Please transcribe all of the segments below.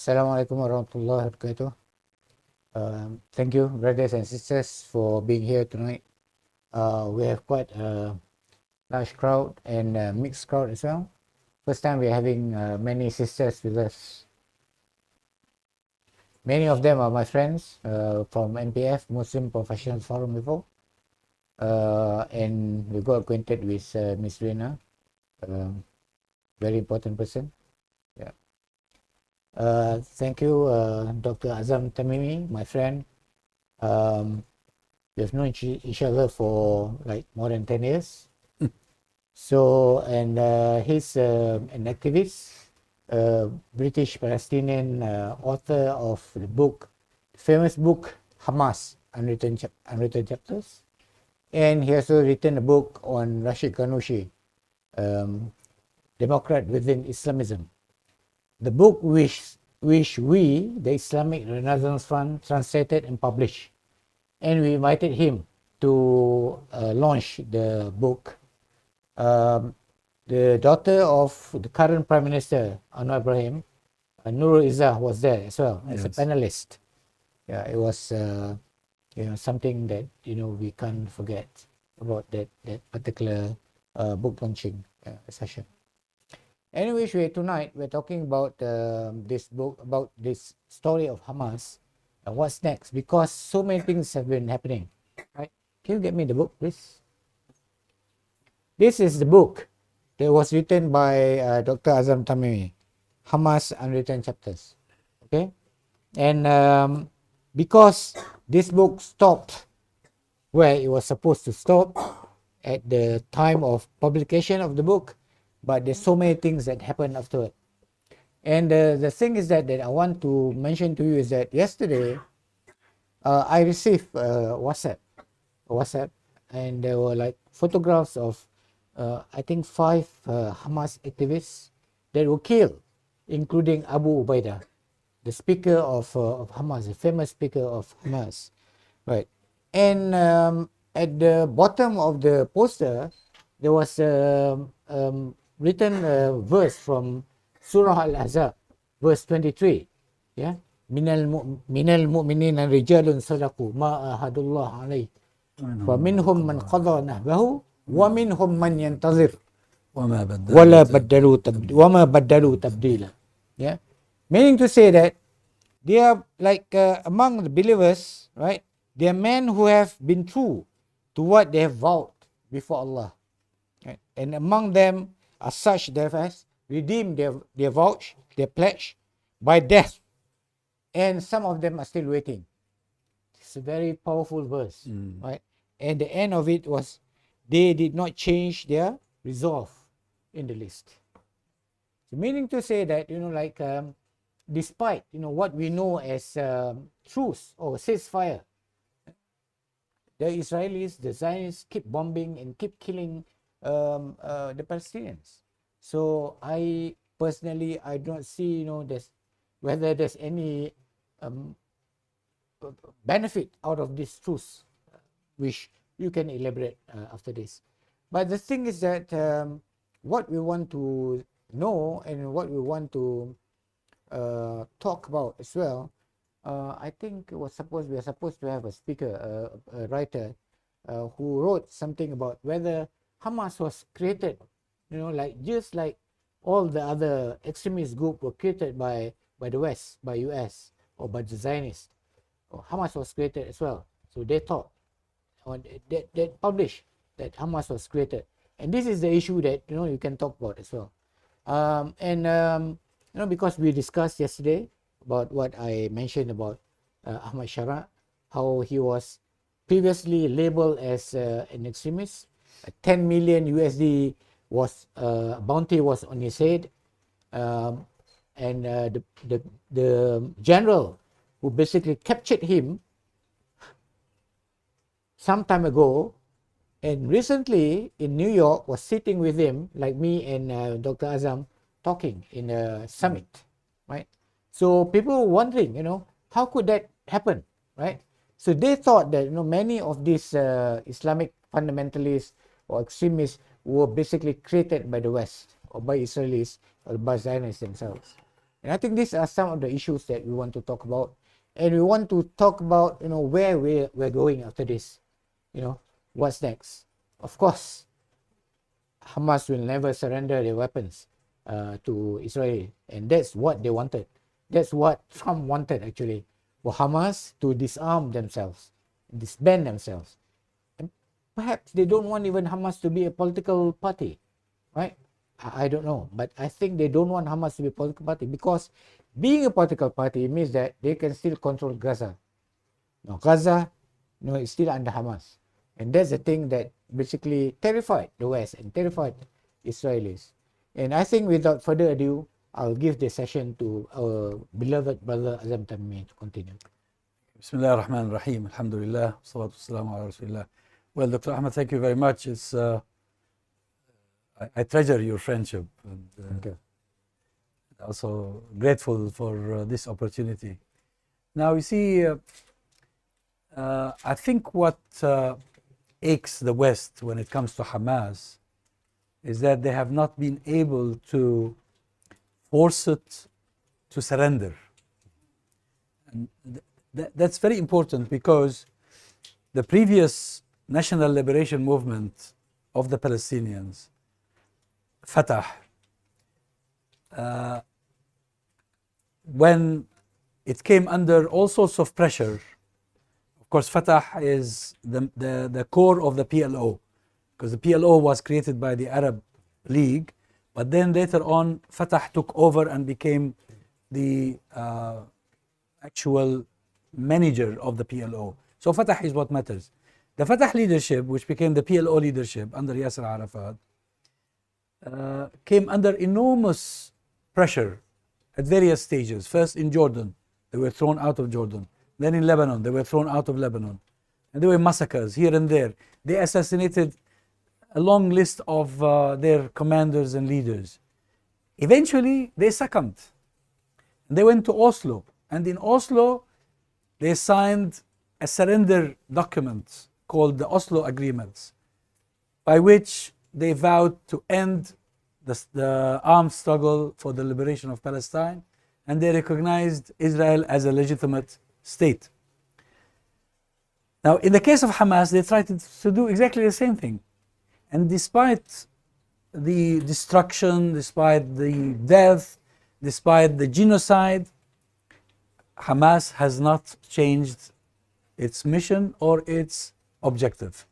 Assalamualaikum warahmatullahi wabarakatuh. Thank you, brothers and sisters, for being here tonight. We have quite a large crowd and a mixed crowd as well. First time we're having many sisters with us. Many of them are my friends from MPF, Muslim Professional Forum before. And we got acquainted with Miss Rina, very important person. Yeah. Thank you, Dr. Azzam Tamimi, my friend. We have known each other for like more than 10 years. So, and he's an activist, British Palestinian author of the book, famous book, HAMAS, Unwritten Chapters. And he also written a book on Rashid Ghannouchi, Democrat Within Islamism. The book which we, the Islamic Renaissance Fund, translated and published. And we invited him to launch the book. The daughter of the current Prime Minister, Anwar Ibrahim, Izzah, was there as well as a panelist. Yeah, it was something that we can't forget about that particular book launching session. Anyway, tonight we're talking about this book, about this story of Hamas and what's next, because so many things have been happening. Right? Can you get me the book, please? This is the book that was written by Dr. Azzam Tamimi, Hamas Unwritten Chapters. Okay, and because this book stopped where it was supposed to stop at the time of publication of the book, but there's so many things that happened afterward. And the thing is that I want to mention to you is that yesterday I received WhatsApp, and there were like photographs of I think 5 Hamas activists that were killed, including Abu Ubaidah, the speaker of Hamas, the famous speaker of Hamas, right? And at the bottom of the poster, there was written verse from Surah Al-Ahzab, verse 23. Yeah, minal mu'minina rijalun sadaqu ma ahadullah alayh wa minhum man qada nahbahu wa minhum man yantazir wa ma baddalu tabdila. Yeah, meaning to say that they are like among the believers, right? They are men who have been true to what they have vowed before Allah, right? And among them are such that have redeemed their vouch, their pledge by death, and some of them are still waiting. It's a very powerful verse, right? And the end of it was, they did not change their resolve in the list. So meaning to say that despite what we know as truce or ceasefire, the Israelis, the Zionists keep bombing and keep killing the Palestinians. So I personally, I don't see whether there's any benefit out of this truce, which you can elaborate after this. But the thing is that what we want to know and what we want to talk about as well, I think we are supposed to have a speaker, a writer, who wrote something about whether Hamas was created, just like all the other extremist groups were created by the West, by US, or by the Zionists. Or Hamas was created as well. So they thought, or they published that Hamas was created. And this is the issue that you can talk about as well. Because we discussed yesterday about what I mentioned about Ahmad Shara, how he was previously labeled as an extremist. 10 million USD was bounty was on his head, and the general who basically captured him some time ago, and recently in New York was sitting with him, like me and Dr. Azzam, talking in a summit, right? So people were wondering, how could that happen, right? So they thought that many of these Islamic fundamentalists or extremists were basically created by the West or by Israelis or by Zionists themselves. And I think these are some of the issues that we want to talk about. And we want to talk about, where we're going after this. What's next? Of course, Hamas will never surrender their weapons to Israel. And that's what they wanted. That's what Trump wanted, actually, for Hamas to disarm themselves, disband themselves. And perhaps they don't want even Hamas to be a political party, right? I don't know. But I think they don't want Hamas to be a political party, because being a political party means that they can still control Gaza. Now, Gaza, is still under Hamas. And that's the thing that basically terrified the West and terrified Israelis. And I think without further ado, I'll give the session to our beloved brother Azzam Tamimi to continue. Bismillah ar-Rahman ar-Rahim. Alhamdulillah. Salatu wassalamu ala Rasulillah. Well, Dr. Ahmed, thank you very much. It's I treasure your friendship, and also grateful for this opportunity. Now, you see, I think what aches the West when it comes to Hamas is that they have not been able to force it to surrender. And that's very important, because the previous national liberation movement of the Palestinians, Fatah, when it came under all sorts of pressure. Of course, Fatah is the core of the PLO, because the PLO was created by the Arab League, but then later on Fatah took over and became the actual manager of the PLO. So Fatah is what matters. The Fatah leadership, which became the PLO leadership under Yasser Arafat, came under enormous pressure at various stages. First in Jordan, they were thrown out of Jordan. Then in Lebanon, they were thrown out of Lebanon. And there were massacres here and there. They assassinated a long list of their commanders and leaders. Eventually, they succumbed. And they went to Oslo. And in Oslo, they signed a surrender document called the Oslo Agreements, by which they vowed to end the armed struggle for the liberation of Palestine, and they recognized Israel as a legitimate state. Now, in the case of Hamas, they tried to do exactly the same thing. And despite the destruction, despite the death, despite the genocide, Hamas has not changed its mission or its objective.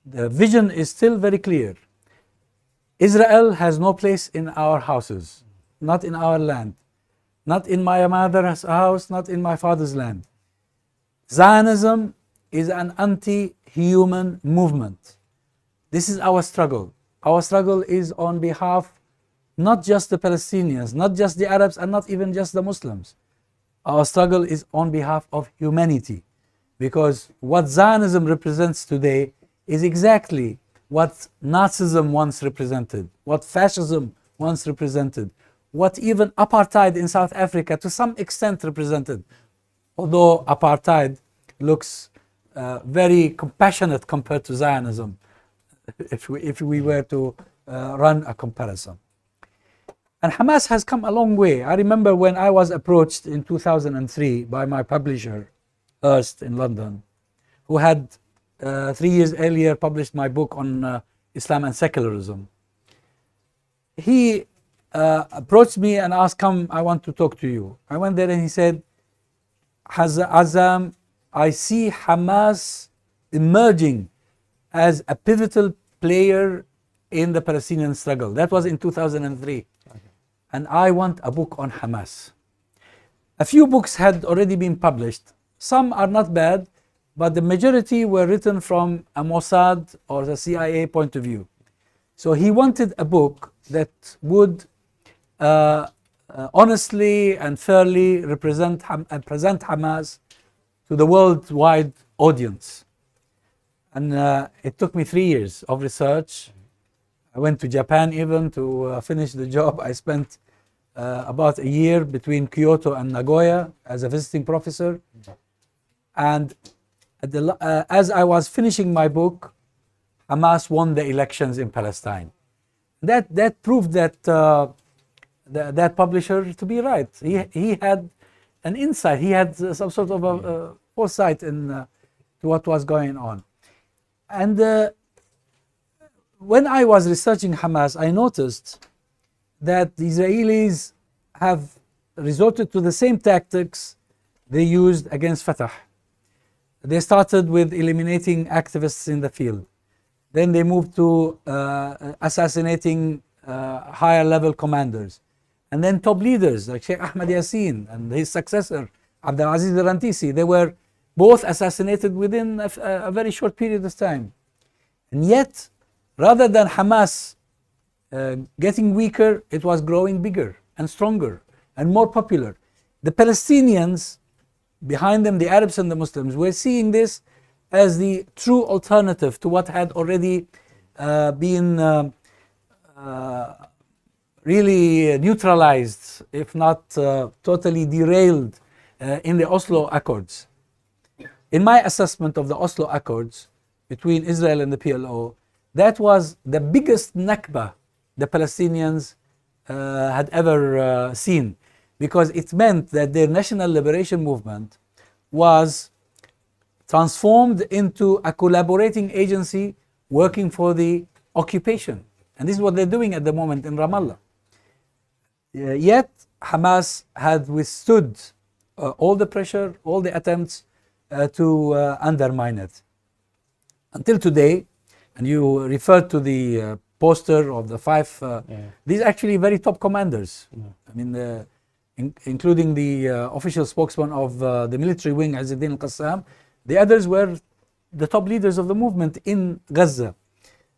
The vision is still very clear. Israel has no place in our houses, not in our land, not in my mother's house, not in my father's land. Zionism is an anti-human movement. This is our struggle. Our struggle is on behalf not just the Palestinians, not just the Arabs, and not even just the Muslims. Our struggle is on behalf of humanity, because what Zionism represents today is exactly what Nazism once represented, what fascism once represented, what even apartheid in South Africa to some extent represented, although apartheid looks very compassionate compared to Zionism, if we were to run a comparison. And Hamas has come a long way. I remember when I was approached in 2003 by my publisher, Hearst in London, who had 3 years earlier published my book on Islam and secularism. He approached me and asked, "Come, I want to talk to you." I went there and he said, "Azzam, I see Hamas emerging as a pivotal player in the Palestinian struggle." That was in 2003. And I want a book on Hamas. A few books had already been published. Some are not bad, but the majority were written from a Mossad or the CIA point of view. So he wanted a book that would honestly and fairly present Hamas to the worldwide audience. And it took me 3 years of research. I went to Japan even to finish the job. I spent about a year between Kyoto and Nagoya as a visiting professor. And as I was finishing my book, Hamas won the elections in Palestine. That proved that that publisher to be right. He had an insight. He had some sort of a foresight in to what was going on. And when I was researching Hamas, I noticed that the Israelis have resorted to the same tactics they used against Fatah. They started with eliminating activists in the field. Then they moved to assassinating higher level commanders. And then top leaders like Sheikh Ahmed Yassin and his successor, Abdul Aziz al-Rantisi, they were both assassinated within a very short period of time. And yet, rather than Hamas getting weaker, it was growing bigger and stronger and more popular. The Palestinians, behind them, the Arabs and the Muslims, were seeing this as the true alternative to what had already been really neutralized, if not totally derailed in the Oslo Accords. In my assessment of the Oslo Accords between Israel and the PLO, that was the biggest nakba the Palestinians had ever seen, because it meant that their national liberation movement was transformed into a collaborating agency working for the occupation. And this is what they're doing at the moment in Ramallah. Yet Hamas had withstood all the pressure, all the attempts to undermine it. Until today, and you referred to the poster of the five, these are actually very top commanders. I mean, including the official spokesman of the military wing, Izzuddin al-Qassam. The others were the top leaders of the movement in Gaza.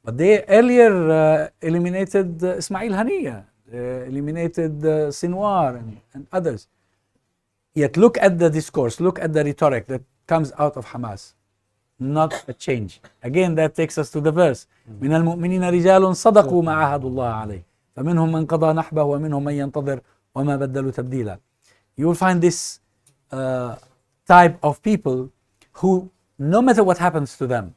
But they earlier eliminated Ismail Haniyeh, eliminated Sinwar and others. Yet look at the discourse, look at the rhetoric that comes out of Hamas. Not a change. Again, that takes us to the verse. من المؤمنين رجال صدقوا ما عاهدوا الله عليه فمنهم من قضى نحبه ومنهم من ينتظر وما بدلوا تبديلا. You will find this type of people who, no matter what happens to them,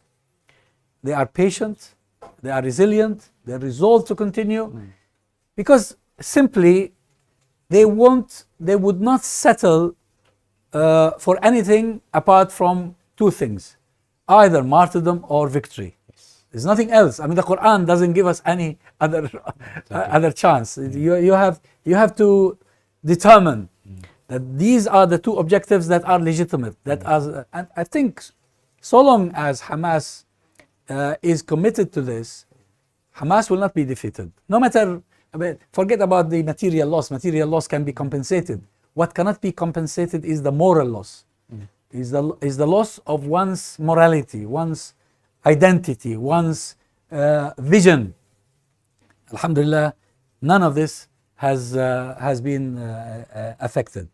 they are patient, they are resilient, they are resolved to continue, because simply they would not settle for anything apart from two things: either martyrdom or victory. There's nothing else. I mean, the Quran doesn't give us any other chance. You have to determine that these are the two objectives that are legitimate. And I think so long as Hamas is committed to this, Hamas will not be defeated. No matter, forget about the material loss. Material loss can be compensated. What cannot be compensated is the moral loss. Is the loss of one's morality, one's identity, one's vision. Alhamdulillah, none of this has been affected.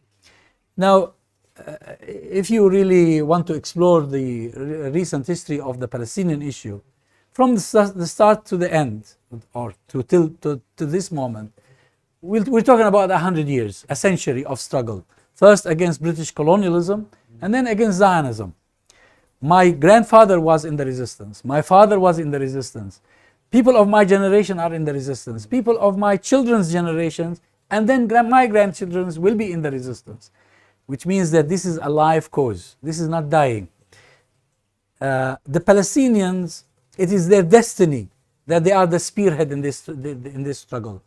Now, if you really want to explore the recent history of the Palestinian issue, from the start to the end, or to this moment, we're talking about 100 years, a century of struggle. First against British colonialism, and then against Zionism. My grandfather was in the resistance. My father was in the resistance. People of my generation are in the resistance. People of my children's generations, and then my grandchildren's will be in the resistance. Which means that this is a live cause. This is not dying. The Palestinians, it is their destiny that they are the spearhead in this struggle.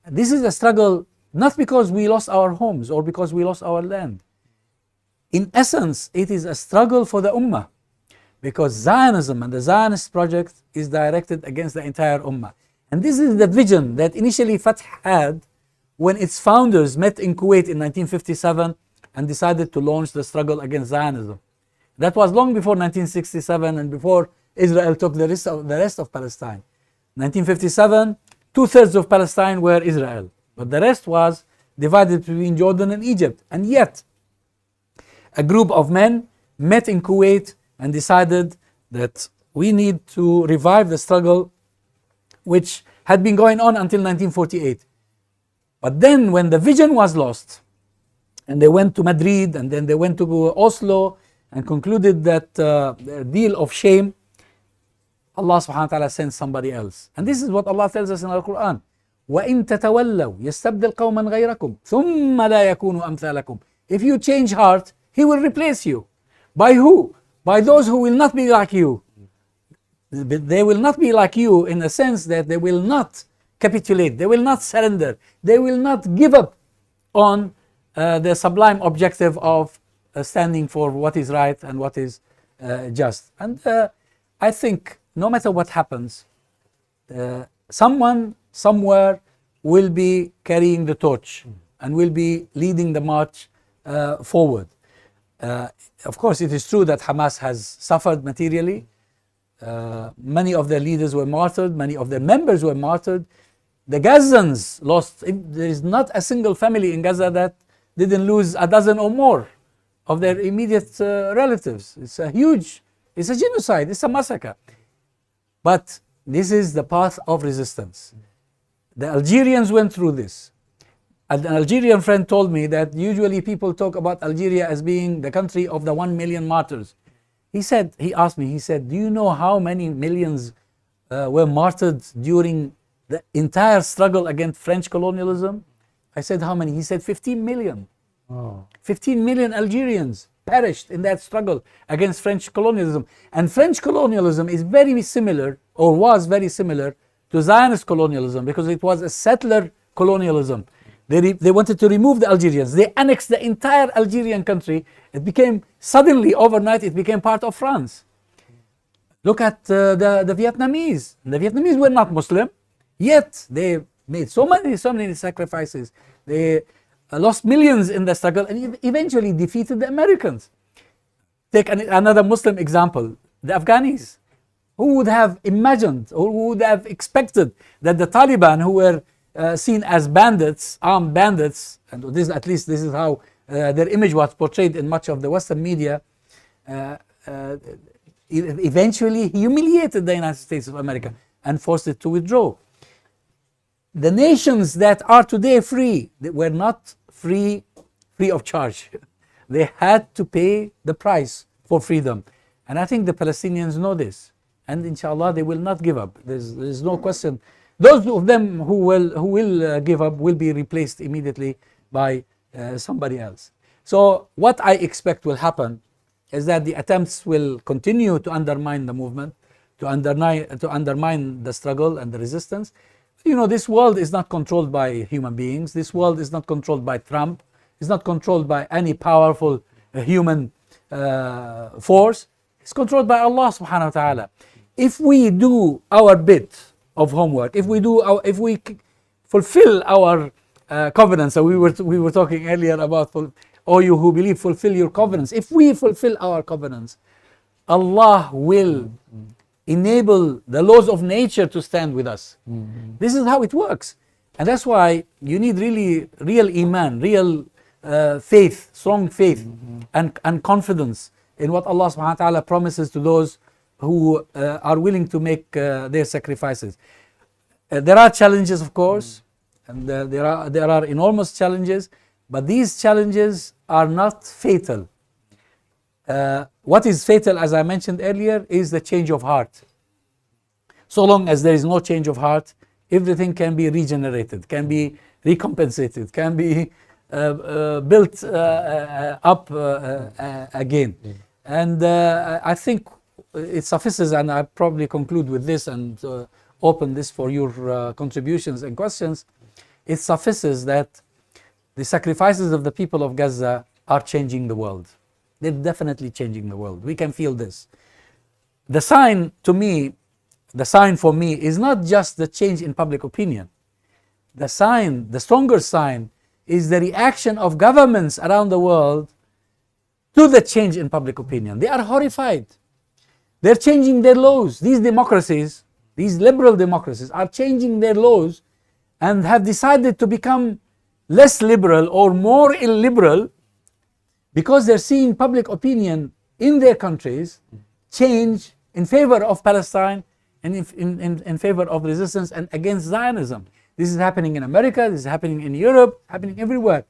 This is a struggle not because we lost our homes or because we lost our land. In essence, it is a struggle for the Ummah, because Zionism and the Zionist project is directed against the entire Ummah. And this is the vision that initially Fatah had when its founders met in Kuwait in 1957 and decided to launch the struggle against Zionism. That was long before 1967 and before Israel took the rest of Palestine. 1957, 2/3 of Palestine were Israel, but the rest was divided between Jordan and Egypt. And yet, a group of men met in Kuwait and decided that we need to revive the struggle which had been going on until 1948. But then when the vision was lost, and they went to Madrid, and then they went to Oslo, and concluded that deal of shame, Allah subhanahu wa ta'ala sent somebody else. And this is what Allah tells us in Al-Quran. وَإِن تَتَوَلَّوْا يَسْتَبْدِلْ قَوْمًا غَيْرَكُمْ ثُمَّ لَا يَكُونُوا أَمْثَالَكُمْ. If you change heart, He will replace you. By who? By those who will not be like you. They will not be like you in the sense that they will not capitulate, they will not surrender, they will not give up on the sublime objective of standing for what is right and what is just. And I think no matter what happens, someone somewhere will be carrying the torch and will be leading the march forward. Of course, it is true that Hamas has suffered materially. Many of their leaders were martyred, many of their members were martyred. The Gazans lost, there is not a single family in Gaza that didn't lose a dozen or more of their immediate relatives. It's a genocide, it's a massacre. But this is the path of resistance. The Algerians went through this. An Algerian friend told me that usually people talk about Algeria as being the country of the 1 million martyrs. He asked me, do you know how many millions were martyred during the entire struggle against French colonialism? I said, how many? He said 15 million. Oh. 15 million Algerians perished in that struggle against French colonialism. And French colonialism is very similar, or was very similar, to Zionist colonialism, because it was a settler colonialism. They wanted to remove the Algerians. They annexed the entire Algerian country. It became, suddenly, overnight, it became part of France. Look at the Vietnamese. The Vietnamese were not Muslim, yet they made so many sacrifices. They lost millions in the struggle and eventually defeated the Americans. Take another Muslim example, the Afghanis. Who would have imagined, or who would have expected that the Taliban, who were seen as bandits, armed bandits, and at least this is how their image was portrayed in much of the Western media, eventually humiliated the United States of America and forced it to withdraw. The nations that are today free, they were not free of charge. They had to pay the price for freedom. And I think the Palestinians know this. And inshallah, they will not give up. There's no question. Those of them who will give up will be replaced immediately by somebody else. So what I expect will happen is that the attempts will continue to undermine the movement, to undermine the struggle and the resistance. You know, this world is not controlled by human beings. This world is not controlled by Trump. It's not controlled by any powerful human force. It's controlled by Allah subhanahu wa ta'ala. If we do our bit of homework, if we fulfill our covenants, so we were talking earlier about, all you who believe, fulfill your covenants. If we fulfill our covenants, Allah will enable the laws of nature to stand with us. This is how it works. And that's why you need real iman, real faith, strong faith, and confidence in what Allah subhanahu wa ta'ala promises to those who are willing to make their sacrifices. There are challenges, of course, and there are enormous challenges, but these challenges are not fatal. What is fatal, as I mentioned earlier, is the change of heart. So long as there is no change of heart, everything can be regenerated, can be recompensated, can be built up again. And I think it suffices, and I probably conclude with this and open this for your contributions and questions. It suffices that the sacrifices of the people of Gaza are changing the world. They're definitely changing the world. We can feel this. The sign for me is not just the change in public opinion. The stronger sign is the reaction of governments around the world to the change in public opinion. They are horrified. They're changing their laws. These democracies, these liberal democracies, are changing their laws and have decided to become less liberal or more illiberal because they're seeing public opinion in their countries change in favor of Palestine and in favor of resistance and against Zionism. This is happening in America, this is happening in Europe, happening everywhere.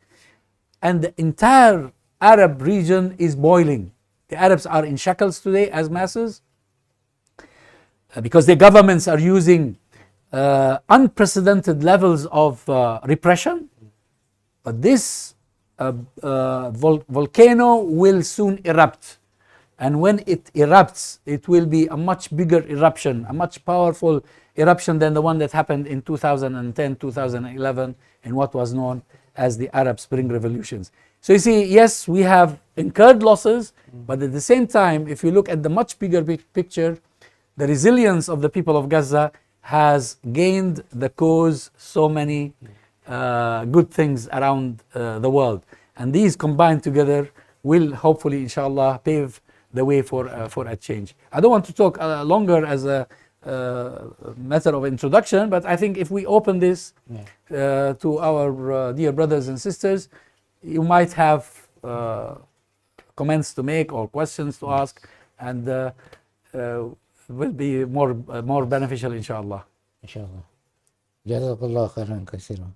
And the entire Arab region is boiling. The Arabs are in shackles today as masses because their governments are using unprecedented levels of repression, but this volcano will soon erupt. And when it erupts, it will be a much bigger eruption, a much powerful eruption than the one that happened in 2010, 2011, in what was known as the Arab Spring Revolutions. So you see, yes, we have incurred losses, but at the same time, if you look at the much bigger picture, the resilience of the people of Gaza has gained the cause so many good things around the world. And these combined together will hopefully, inshallah, pave the way for a change. I don't want to talk longer as a matter of introduction, but I think if we open this to our dear brothers and sisters, you might have comments to make or questions to ask, and will be more beneficial, inshallah. Inshallah. Jazakallah khairan kaseeran.